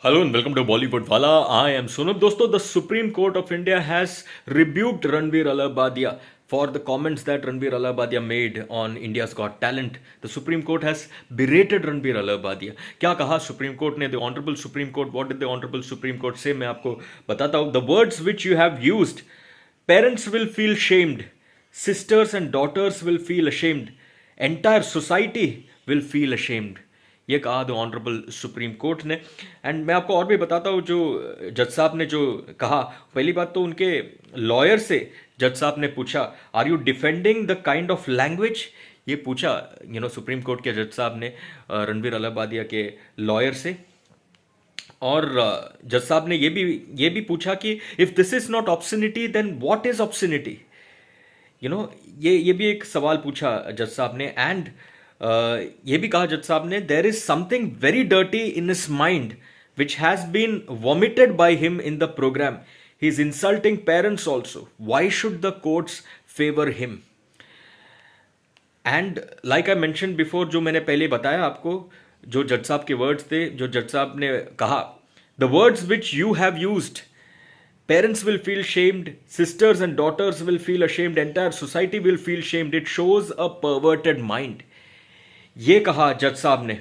Hello and welcome to Bollywood Wala. I am Sunil. दोस्तों, the Supreme Court of India has rebuked Ranveer Allahabadiya for the comments that Ranveer Allahabadiya made on India's Got Talent. The Supreme Court has berated Ranveer Allahabadiya. क्या कहा Supreme Court ने? The Honorable Supreme Court. What did the Honorable Supreme Court say? मैं आपको बताता हूँ. The words which you have used, parents will feel shamed, sisters and daughters will feel ashamed, entire society will feel ashamed. ये कहा the honourable supreme कोर्ट ने. And मैं आपको और भी बताता हूँ जो जज साहब ने जो कहा. पहली बात तो उनके लॉयर से जज साहब ने पूछा, are you defending the kind of language? ये पूछा सुप्रीम कोर्ट के जज साहब ने रणवीर अलाहाबादिया के लॉयर से. और जज साहब ने ये भी पूछा कि if this is not obscenity then what is obscenity. ये भी एक सवाल पूछा जज साहब ने. एंड ये भी कहा जज साहब ने, there is something very dirty in his mind which has been vomited by him in the programme. He is insulting parents also. Why should the courts favour him? And like I mention before, जो मैंने पहले बताया आपको, जो जज साहब के words थे, जो जज साहब ने कहा, the words which you have used, parents will feel shamed, sisters and daughters will feel ashamed, entire society will feel shamed, it shows a perverted mind. ये कहा जज साहब ने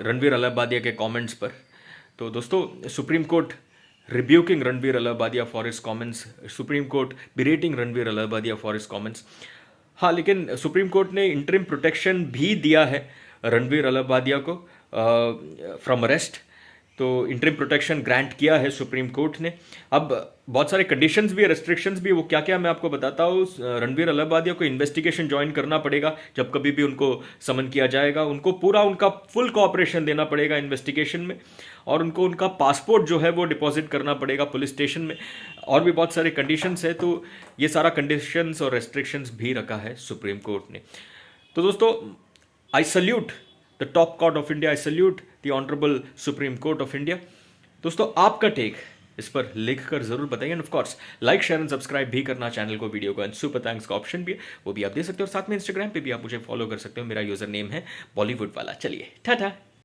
रणवीर अलाहाबादिया के कमेंट्स पर. तो दोस्तों, supreme court rebuking Ranveer Allahbadia for his comments, supreme court berating Ranveer Allahbadia for his comments. हाँ, लेकिन सुप्रीम कोर्ट ने इंटरिम प्रोटेक्शन भी दिया है रणवीर अलाहाबादिया को फ्रॉम अरेस्ट. तो इंटरिम प्रोटेक्शन ग्रांट किया है सुप्रीम कोर्ट ने. अब बहुत सारे कंडीशंस भी है, रेस्ट्रिक्शंस भी. वो क्या क्या मैं आपको बताता हूँ. रणवीर अलाहाबादिया को इन्वेस्टिगेशन ज्वाइन करना पड़ेगा जब कभी भी उनको समन किया जाएगा. उनको पूरा उनका फुल कोऑपरेशन देना पड़ेगा इन्वेस्टिगेशन में. और उनको उनका पासपोर्ट जो है वो डिपॉजिट करना पड़ेगा पुलिस स्टेशन में. और भी बहुत सारे कंडीशंस है. तो ये सारा कंडीशंस और रेस्ट्रिक्शंस भी रखा है सुप्रीम कोर्ट ने. तो दोस्तों, I salute the top court of India. I salute the honourable supreme court of India. दोस्तों, आपका टेक इस पर लिख कर जरूर बताइए. And of course like, share and subscribe भी करना चैनल को, वीडियो को. एंड सुपर थैंक्स का ऑप्शन भी है, वो भी आप दे सकते हो. और साथ में इंस्टाग्राम पे भी आप मुझे फॉलो कर सकते हो. मेरा यूजर नेम है बॉलीवुड वाला. चलिए, टाटा.